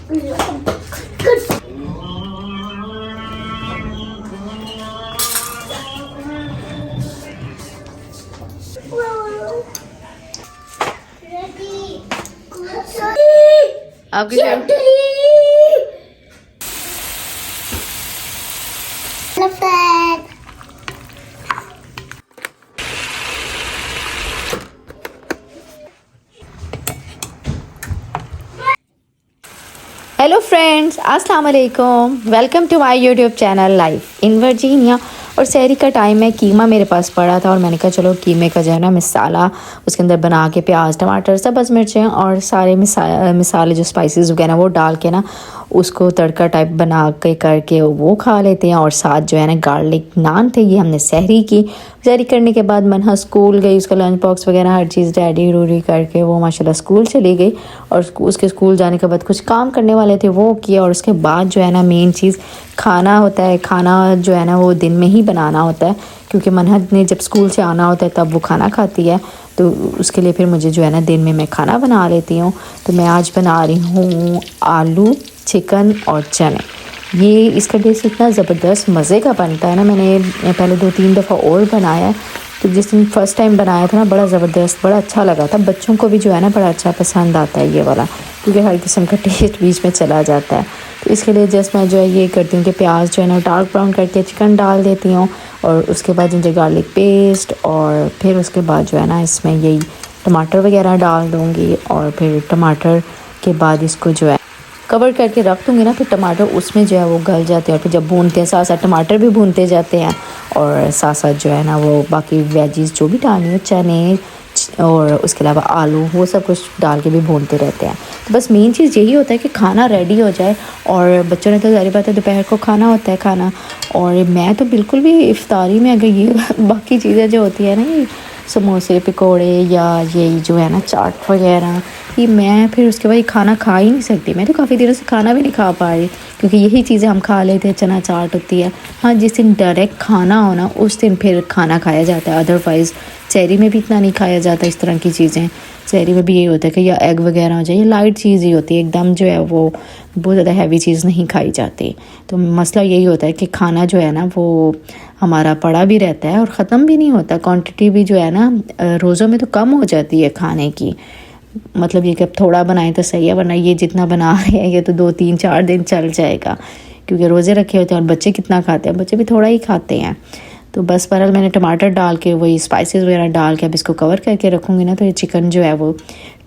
आपकी hello friends, अस्सलाम वालेकुम। Welcome to my YouTube channel life in Virginia. और सहरी का टाइम है, कीमा मेरे पास पड़ा था और मैंने कहा चलो कीमे का जो है ना मसाला उसके अंदर बना के प्याज टमाटर सब्ज़ मिर्चें और सारे मिसाले जो स्पाइसेस वगैरह वो डाल के ना उसको तड़का टाइप बना के करके वो खा लेते हैं। और साथ जो है ना गार्लिक नान थे। ये हमने सहरी करने के बाद मनहा स्कूल गई, उसका लंच बॉक्स वगैरह हर चीज़ रेडी रूडी करके वो माशाल्लाह स्कूल चली गई। और उसके स्कूल जाने के बाद कुछ काम करने वाले थे वो किया। और उसके बाद जो है ना मेन चीज़ खाना होता है। खाना जो है ना वो दिन में ही बनाना होता है क्योंकि मनहद ने जब स्कूल से आना होता है तब वो खाना खाती है, तो उसके लिए फिर मुझे जो है ना दिन में मैं खाना बना लेती हूँ। तो मैं आज बना रही हूँ आलू चिकन और चने। ये इसका टेस्ट इतना ज़बरदस्त मज़े का बनता है ना। मैंने पहले 2-3 दफ़ा और बनाया है, तो जिस दिन फर्स्ट टाइम बनाया था ना बड़ा ज़बरदस्त बड़ा अच्छा लगा था। बच्चों को भी जो है ना बड़ा अच्छा पसंद आता है ये वाला, क्योंकि हर किस्म का टेस्ट बीच में चला जाता है। तो इसके लिए जस्ट मैं जो है ये करती हूँ कि प्याज जो है ना डार्क ब्राउन करके चिकन डाल देती हूँ और उसके बाद जिंजर गार्लिक पेस्ट और फिर उसके बाद जो है ना इसमें यही टमाटर वगैरह डाल दूँगी। और फिर टमाटर के बाद इसको जो है कवर करके रख दूँगी ना, फिर टमाटर उसमें जो है वो गल जाते हैं। और फिर जब भूनते हैं साथ साथ टमाटर भी भूनते जाते हैं और साथ साथ जो है ना वो बाकी वेजीज जो भी डालनी है चने और उसके अलावा आलू वो सब कुछ डाल के भी भूनते रहते हैं। तो बस मेन चीज़ यही होता है कि खाना रेडी हो जाए। और बच्चों ने तो ज़ाहिर बात है दोपहर को खाना होता है खाना। और मैं तो बिल्कुल भी इफ्तारी में अगर ये बाकी चीज़ें जो होती है ना ये समोसे पकोड़े या ये जो है ना चाट वगैरह, कि मैं फिर उसके बाद खाना खा ही नहीं सकती। मैं तो काफ़ी दिनों से खाना भी नहीं खा पा रही क्योंकि यही चीज़ें हम खा लेते हैं। चना चाट होती है, हाँ जिस दिन डायरेक्ट खाना हो ना उस दिन फिर खाना खाया जाता है। अदरवाइज़ सहरी में भी इतना नहीं खाया जाता इस तरह की चीज़ें। सहरी में भी यही होता है कि या एग वगैरह हो जाए, या लाइट चीज़ ही होती है एकदम जो है वो बहुत ज़्यादा हैवी चीज़ नहीं खाई जाती। तो मसला यही होता है कि खाना जो है ना वो हमारा पड़ा भी रहता है और ख़त्म भी नहीं होता। क्वांटिटी भी जो है ना रोज़ों में तो कम हो जाती है खाने की। मतलब ये कि अब थोड़ा बनाएं तो सही है, वरना ये जितना बना रहे हैं ये तो 2-3-4 दिन चल जाएगा क्योंकि रोज़े रखे होते हैं। और बच्चे कितना खाते हैं, बच्चे भी थोड़ा ही खाते हैं। तो बस बहरहाल मैंने टमाटर डाल के वही स्पाइसेस वगैरह डाल के अब इसको कवर करके रखूँगी ना, तो ये चिकन जो है वो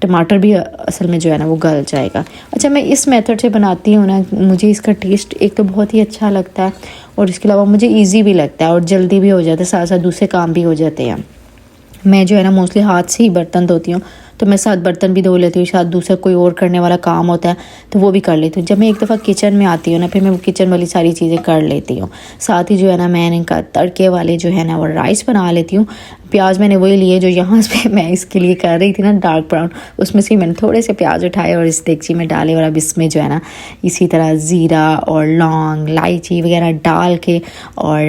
टमाटर भी असल में जो है ना वो गल जाएगा। अच्छा, मैं इस मेथड से बनाती हूँ ना, मुझे इसका टेस्ट एक तो बहुत ही अच्छा लगता है और इसके अलावा मुझे ईजी भी लगता है और जल्दी भी हो जाता है, साथ साथ दूसरे काम भी हो जाते हैं। मैं जो है ना मोस्टली हाथ से ही बर्तन धोती हूँ, तो मैं साथ बर्तन भी धो लेती हूँ, साथ दूसरा कोई और करने वाला काम होता है तो वो भी कर लेती हूँ। जब मैं एक दफ़ा किचन में आती हूँ ना फिर मैं वो किचन वाली सारी चीज़ें कर लेती हूँ। साथ ही जो है ना मैंने इनका तड़के वाले जो है ना वो राइस बना लेती हूँ। प्याज मैंने वही लिए जो यहाँ पे मैं इसके लिए कर रही थी ना डार्क ब्राउन, उसमें से मैंने थोड़े से प्याज उठाए और इस देगची में डाले और अब इसमें जो है ना इसी तरह ज़ीरा और लौंग इलायची वगैरह डाल के और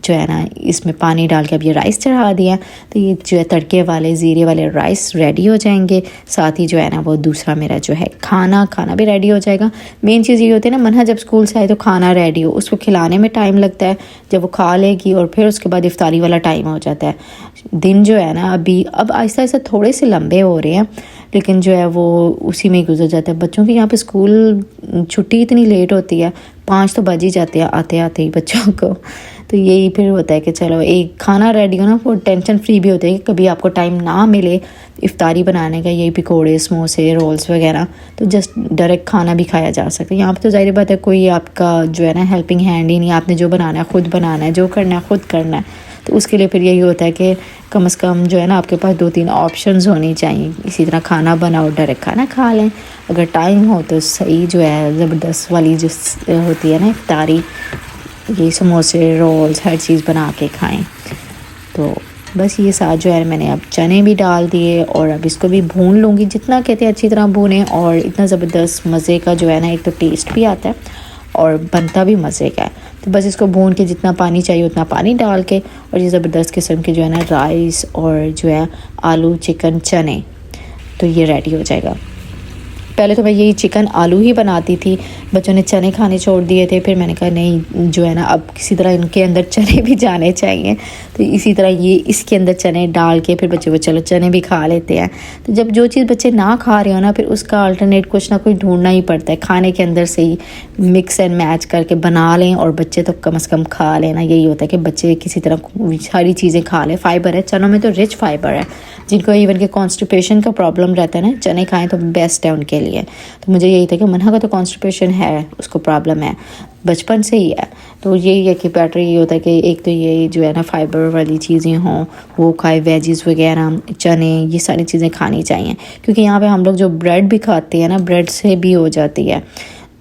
जो है ना इसमें पानी डाल के अब ये राइस चढ़ा दिया। तो ये जो है तड़के वाले ज़ीरे वाले राइस रेडी हो जाएंगे। साथ ही जो है ना वो दूसरा मेरा जो है खाना भी रेडी हो जाएगा। मेन चीज़ ये होती है ना मनहा जब स्कूल से आए तो खाना रेडी हो, उसको खिलाने में टाइम लगता है, जब वो खा लेगी और फिर उसके बाद इफ्तारी वाला टाइम हो जाता है। दिन जो है ना अब आहिस्ता आहिस्ता थोड़े से लंबे हो रहे हैं लेकिन जो है वो उसी में ही गुजर जाता है। बच्चों की यहाँ पे स्कूल छुट्टी इतनी लेट होती है, 5 तो बज ही जाते हैं आते आते ही बच्चों को। तो यही फिर होता है कि चलो एक खाना रेडी हो ना वो टेंशन फ्री भी होता है कि कभी आपको टाइम ना मिले इफ्तारी बनाने का, यही पकोड़े समोसे रोल्स वगैरह, तो जस्ट डायरेक्ट खाना भी खाया जा सकता है। यहाँ पे तो ज़ाहिर बात है कोई आपका जो है ना हेल्पिंग हैंड ही नहीं, आपने जो बनाना है खुद बनाना है, जो करना है खुद करना है। तो उसके लिए फिर यही होता है कि कम से कम जो है ना आपके पास 2-3 ऑप्शंस होनी चाहिए। इसी तरह खाना बनाओ डायरेक्ट खाना खा लें, अगर टाइम हो तो सही जो है ज़बरदस्त वाली जो होती है ना इफ्तारी, ये समोसे रोल्स हर चीज़ बना के खाएं। तो बस ये साथ जो है मैंने अब चने भी डाल दिए और अब इसको भी भून लूँगी, जितना कहते हैं अच्छी तरह भूनें। और इतना ज़बरदस्त मज़े का जो है ना एक तो टेस्ट भी आता है और बनता भी मज़े का है। तो बस इसको भून के जितना पानी चाहिए उतना पानी डाल के और ये ज़बरदस्त किस्म के जो है ना राइस और जो है आलू चिकन चने, तो ये रेडी हो जाएगा। पहले तो मैं यही चिकन आलू ही बनाती थी, बच्चों ने चने खाने छोड़ दिए थे। फिर मैंने कहा नहीं जो है ना अब किसी तरह इनके अंदर चने भी जाने चाहिए, तो इसी तरह ये इसके अंदर चने डाल के फिर बच्चे को चलो चने भी खा लेते हैं। तो जब जो चीज़ बच्चे ना खा रहे हो ना, फिर उसका अल्टरनेट कुछ ना कुछ ढूंढना ही पड़ता है। खाने के अंदर से ही मिक्स एंड मैच करके बना लें और बच्चे तो कम से कम खा लेना। यही होता है कि बच्चे किसी तरह सारी चीज़ें खा लें। फ़ाइबर है चनों में, तो रिच फाइबर है। जिनको इवन के कॉन्स्टिपेशन का प्रॉब्लम रहता है ना, चने खाएं तो बेस्ट है उनके लिए। तो मुझे यही था कि मनहा का तो कॉन्स्टिपेशन है, उसको प्रॉब्लम है बचपन से ही है। तो यही है कि बेटर ये होता है कि एक तो ये जो है ना फाइबर वाली चीज़ें हों वो खाए, वेजीज़ वगैरह, चने, ये सारी चीज़ें खानी चाहिए। क्योंकि यहाँ पे हम लोग जो ब्रेड भी खाते हैं ना, ब्रेड से भी हो जाती है,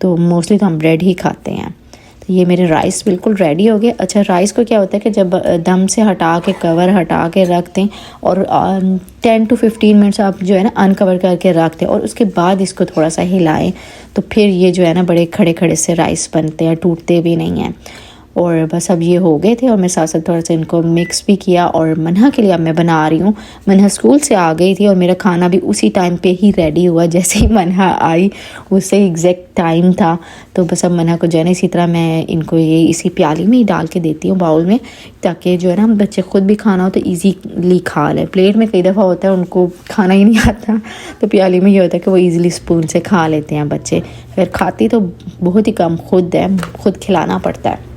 तो मोस्टली तो हम ब्रेड ही खाते हैं। तो ये मेरे राइस बिल्कुल रेडी हो गए। अच्छा, राइस को क्या होता है कि जब दम से हटा के कवर हटा के रख दें और 10 to 15 मिनट्स आप जो है ना अनकवर करके रख दें और उसके बाद इसको थोड़ा सा हिलाएं, तो फिर ये जो है ना बड़े खड़े खड़े से राइस बनते हैं, टूटते भी नहीं हैं। और बस अब ये हो गए थे और मैं साथ साथ थोड़ा सा इनको मिक्स भी किया। और मनहा के लिए अब मैं बना रही हूँ। मनहा स्कूल से आ गई थी और मेरा खाना भी उसी टाइम पे ही रेडी हुआ, जैसे ही मनहा आई उससे एग्जैक्ट टाइम था। तो बस अब मनहा को जो है ना इसी तरह मैं इनको ये इसी प्याली में ही डाल के देती हूँ, बाउल में, ताकि जो है ना बच्चे खुद भी खाना हो तो ईजीली खा लें। प्लेट में कई दफ़ा होता है उनको खाना ही नहीं आता, तो प्याली में ये होता है कि वो ईज़िली स्पून से खा लेते हैं बच्चे। फिर खाती तो बहुत ही कम खुद है, खुद खिलाना पड़ता है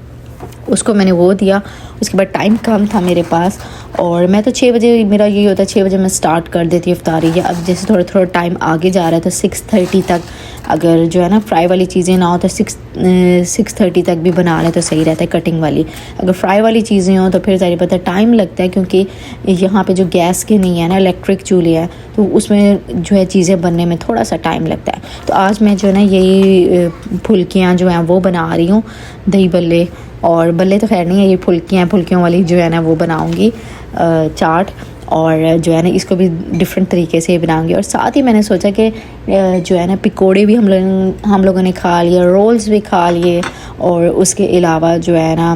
उसको। मैंने वो दिया, उसके बाद टाइम कम था मेरे पास और मैं तो 6 बजे, मेरा यही होता है 6 बजे मैं स्टार्ट कर देती हूँ इफ्तारी। या अब जैसे थोड़ा थोड़ा टाइम आगे जा रहा है तो 6:30 तक, अगर जो है ना फ्राई वाली चीज़ें ना हो तो 6:30 तक भी बना लें तो सही रहता है, कटिंग वाली। अगर फ्राई वाली चीज़ें हो तो फिर ज़ाहिर पता टाइम लगता है, क्योंकि यहाँ पे जो गैस के नहीं है ना, इलेक्ट्रिक चूल्हे है, तो उसमें जो है चीज़ें बनने में थोड़ा सा टाइम लगता है। तो आज मैं जो है ना यही फुल्कियाँ जो हैं वो बना रही हूँ, दही बल्ले, और बल्ले तो खैर नहीं है, ये फुल्कियाँ, फुल्कियों वाली जो है ना वो बनाऊँगी चाट। और जो है ना इसको भी डिफरेंट तरीके से बनाऊंगी। और साथ ही मैंने सोचा कि जो है ना पकोड़े भी हम लोगों ने खा लिए, रोल्स भी खा लिए, और उसके अलावा जो है ना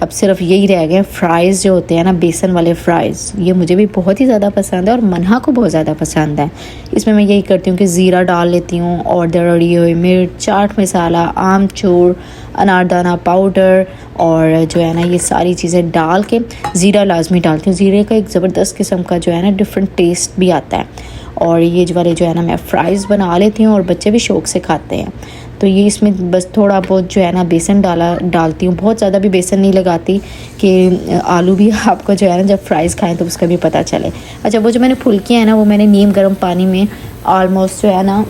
अब सिर्फ यही रह गए फ्राइज़ जो होते हैं ना, बेसन वाले फ़्राइज़। ये मुझे भी बहुत ही ज़्यादा पसंद है और मनहा को बहुत ज़्यादा पसंद है। इसमें मैं यही करती हूँ कि ज़ीरा डाल लेती हूँ और दरड़ी हुई मिर्च, चाट मसाला, आमचूर, अनारदाना पाउडर, और जो है ना ये सारी चीज़ें डाल के, ज़ीरा लाजमी डालती हूँ। ज़ीरे का एक ज़बरदस्त किस्म का जो है ना डिफरेंट टेस्ट भी आता है। और ये जो वाले जो है ना मैं फ़्राइज़ बना लेती हूँ और बच्चे भी शौक़ से खाते हैं। तो ये इसमें बस थोड़ा बहुत जो है ना बेसन डालती हूँ, बहुत ज़्यादा भी बेसन नहीं लगाती कि आलू भी आपको जो है ना जब फ्राइज़ खाएं तो उसका भी पता चले। अच्छा, वो जो मैंने फुल्कियाँ हैं ना वो मैंने नीम गर्म पानी में ऑलमोस्ट जो है ना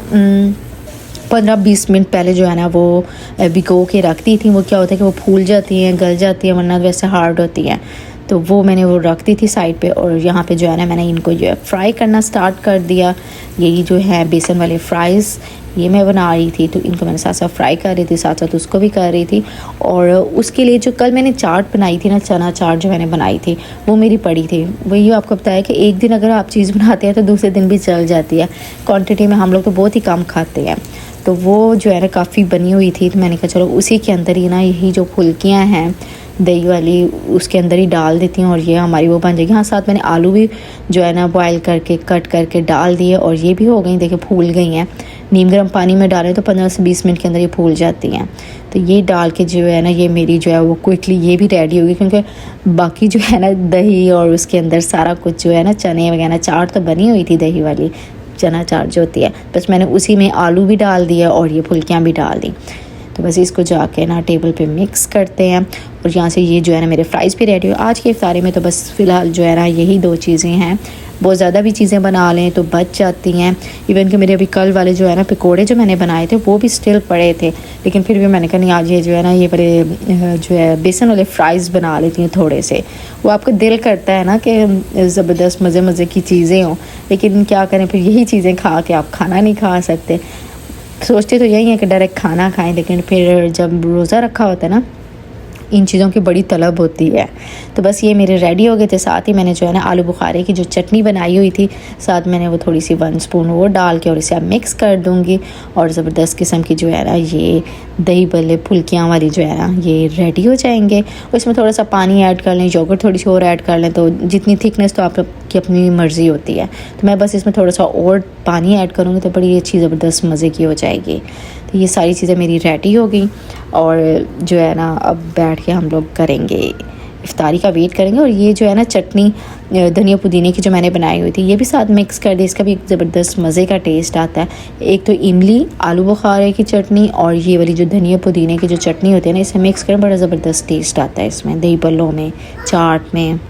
15-20 मिनट पहले जो है ना वो भिगो के रख दी थी। वो क्या होता है कि वो फूल जाती हैं, गल जाती हैं, वरना वैसे हार्ड होती हैं। तो वो मैंने वो रख दी थी साइड पे, और यहाँ पे जो है ना मैंने इनको जो है फ्राई करना स्टार्ट कर दिया। यही जो है बेसन वाले फ़्राइज़ ये मैं बना रही थी, तो इनको मैंने साथ साथ फ्राई कर रही थी, साथ साथ उसको भी कर रही थी। और उसके लिए जो कल मैंने चाट बनाई थी ना, चना चाट जो मैंने बनाई थी वो मेरी पड़ी थी। वही आपको बताया कि एक दिन अगर आप चीज़ बनाते हैं तो दूसरे दिन भी चल जाती है। क्वांटिटी में हम लोग तो बहुत ही कम खाते हैं, तो वो जो है ना काफ़ी बनी हुई थी। तो मैंने कहा चलो उसी के अंदर ही ना यही जो फुल्कियाँ हैं दही वाली उसके अंदर ही डाल देती हूँ और ये हमारी वो बन जाएगी। हाँ, साथ मैंने आलू भी जो है ना बॉयल करके कट करके डाल दिए और ये भी हो गई, देखिए फूल गई हैं। नीम गर्म पानी में डालें तो 15 से 20 मिनट के अंदर ये फूल जाती हैं। तो ये डाल के जो है ना ये मेरी जो है वो क्विकली ये भी रेडी होगी, क्योंकि बाकी जो है ना दही और उसके अंदर सारा कुछ जो है ना चने वगैरह, चाट तो बनी हुई थी दही वाली चना चाट जो होती है, बस मैंने उसी में आलू भी डाल दिया और ये फुल्कियाँ भी डाल दी। तो बस इसको जाके ना टेबल पे मिक्स करते हैं और यहाँ से ये जो है ना मेरे फ्राइज़ भी रेडी हो। आज की इफ्तारी में तो बस फ़िलहाल जो है ना यही 2 चीज़ें हैं। बहुत ज़्यादा भी चीज़ें बना लें तो बच जाती हैं। इवन कि मेरे अभी कल वाले जो है ना पकोड़े जो मैंने बनाए थे वो भी स्टिल पड़े थे, लेकिन फिर भी मैंने कहा नहीं आज ये जो है ना ये बड़े जो है बेसन वाले फ़्राइज़ बना लेती हूँ थोड़े से। वो आपका दिल करता है ना कि ज़बरदस्त मज़े मज़े की चीज़ें हों, लेकिन क्या करें, फिर यही चीज़ें खा के आप खाना नहीं खा सकते। सोचते तो यही है कि डायरेक्ट खाना खाएं, लेकिन फिर जब रोज़ा रखा होता है ना इन चीज़ों की बड़ी तलब होती है। तो बस ये मेरे रेडी हो गए थे। साथ ही मैंने जो है ना आलू बुखारे की जो चटनी बनाई हुई थी, साथ मैंने वो थोड़ी सी 1 स्पून वो डाल के और इसे अब मिक्स कर दूँगी। और ज़बरदस्त किस्म की जो है ना ये दही भल्ले फुल्कियाँ वाली जो है ना ये रेडी हो जाएंगे। और इसमें थोड़ा सा पानी ऐड कर लें, योगर्ट थोड़ी सी और ऐड कर लें, तो जितनी थिकनेस तो आपकी अपनी मर्ज़ी होती है। तो मैं बस इसमें थोड़ा सा और पानी ऐड करूँगी तो बड़ी अच्छी ज़बरदस्त मज़े की हो जाएगी। तो ये सारी चीज़ें मेरी रेडी हो गई और जो है ना अब बैठ के हम लोग करेंगे इफ्तारी का वेट करेंगे। और ये जो है ना चटनी धनिया पुदीने की जो मैंने बनाई हुई थी ये भी साथ मिक्स कर दी, इसका भी एक ज़बरदस्त मज़े का टेस्ट आता है। एक तो इमली आलू बुखारे की चटनी और ये वाली जो धनिया पुदीने की जो चटनी होती है ना, इसे मिक्स करें बड़ा ज़बरदस्त टेस्ट आता है इसमें, दही भल्लों में, चाट में।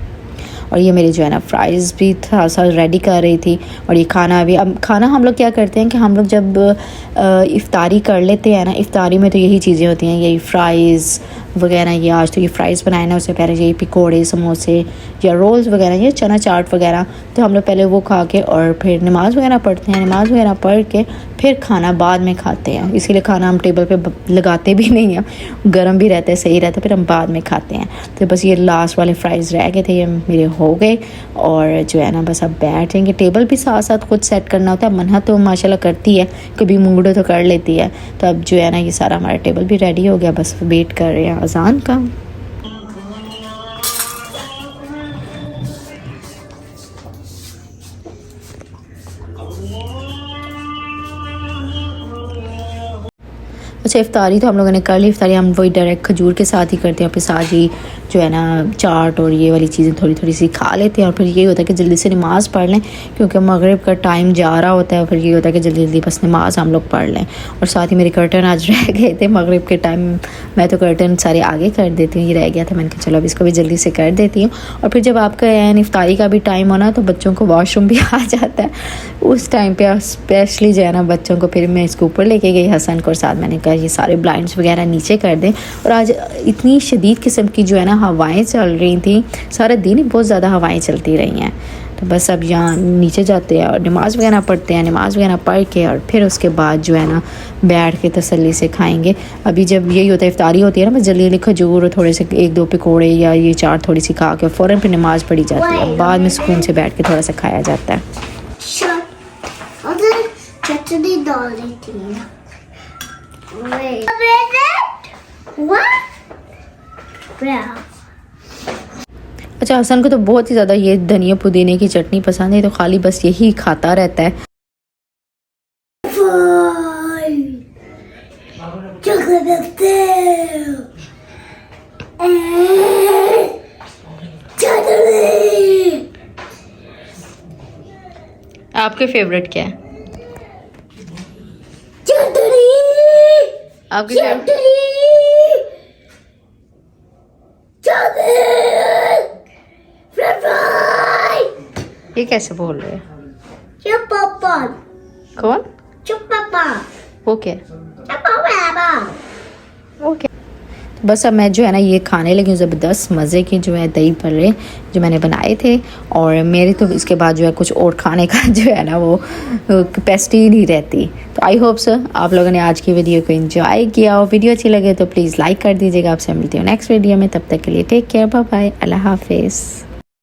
और ये मेरी जो है ना फ्राइज़ भी था सा रेडी कर रही थी। और ये खाना भी, अब खाना हम लोग क्या करते हैं कि हम लोग जब इफ्तारी कर लेते हैं ना, इफ्तारी में तो यही चीज़ें होती हैं, यही फ़्राइज़ वगैरह। ये आज तो ये फ़्राइज़ बनाए ना, उससे पहले यही पकौड़े समोसे या रोल्स वगैरह, ये चना चाट वगैरह। तो हम लोग पहले वो खा के और फिर नमाज़ वगैरह पढ़ते हैं, नमाज़ वगैरह पढ़ के फिर खाना बाद में खाते हैं। इसीलिए खाना हम टेबल पे लगाते भी नहीं हैं, गर्म भी रहता है, सही रहता है, फिर हम बाद में खाते हैं। तो बस ये लास्ट वाले फ़्राइज़ रह गए थे, ये मेरे हो गए। और जो है ना बस अब बैठ जाएंगे। टेबल भी साथ साथ खुद सेट करना होता है। मन्हा तो माशाल्लाह करती है, कभी मूंगड़ो तो कर लेती है। तो अब जो है ना ये सारा हमारा टेबल भी रेडी हो गया, बस वेट कर रहे हैं अज़ान का। अच्छा, इफ्तारी तो हम लोगों ने कर ली। इफ्तारी हम वही डायरेक्ट खजूर के साथ ही करते हैं, फिर साथ ही जो है ना चाट और ये वाली चीज़ें थोड़ी थोड़ी सी खा लेते हैं। और फिर ये होता है कि जल्दी से नमाज़ पढ़ लें, क्योंकि मगरिब का टाइम जा रहा होता है। फिर ये होता है कि जल्दी जल्दी बस नमाज़ हम लोग पढ़ लें। और साथ ही मेरे कर्टन आज रह गए थे मगरिब के टाइम, मैं तो कर्टन सारे आगे कर देती हूँ, ये रह गया था, मैंने कहा चलो अब इसको भी जल्दी से कर देती हूँ। और फिर जब आपका इफ्तारी का भी टाइम होना तो बच्चों को वॉशरूम भी आ जाता है, उस टाइम पर स्पेशली जो है ना बच्चों को फिर मैं इसको ऊपर लेके गई हसन को, और साथ मैंने कहा ये सारे ब्लाइंड्स वगैरह नीचे कर दें। और आज इतनी शदीद किस्म की जो है ना हवाएं चल रही थी, सारा दिन ही बहुत ज़्यादा हवाएं चलती रही हैं। तो बस अब यहाँ नीचे जाते हैं और नमाज़ वगैरह पढ़ते हैं, नमाज़ वगैरह पढ़ के और फिर उसके बाद जो है ना बैठ के तसल्ली से खाएंगे। अभी जब यही होता है इफ्तारी होती है ना, बस जल्दी जल्दी खजूर और थोड़े से 1-2 पकौड़े या ये चाट थोड़ी सी खा के फ़ौरन फिर नमाज़ पढ़ी जाती है। बाद में सुकून से बैठ के थोड़ा सा खाया जाता है। चटनी डाल देती हूँ। अच्छा, हसन को तो बहुत ही ज़्यादा ये धनिया पुदीने की चटनी पसंद है, तो खाली बस यही खाता रहता है। आपके फेवरेट क्या है? आपकी ये कैसे बोल रहे हैं? कौन? वो क्या? ओके। बस अब मैं जो है ना ये खाने लगी हूँ ज़बरदस्त मज़े के जो है दही भल्ले जो मैंने बनाए थे। और मेरे तो इसके बाद जो है कुछ और खाने का जो है ना वो कैपेसिटी ही नहीं रहती। तो आई होप सर आप लोगों ने आज की वीडियो को एंजॉय किया हो। वीडियो अच्छी लगे तो प्लीज़ लाइक कर दीजिएगा। आपसे मिलती हूँ नेक्स्ट वीडियो में, तब तक के लिए टेक केयर, बाय बाय, अल्लाह हाफिज़।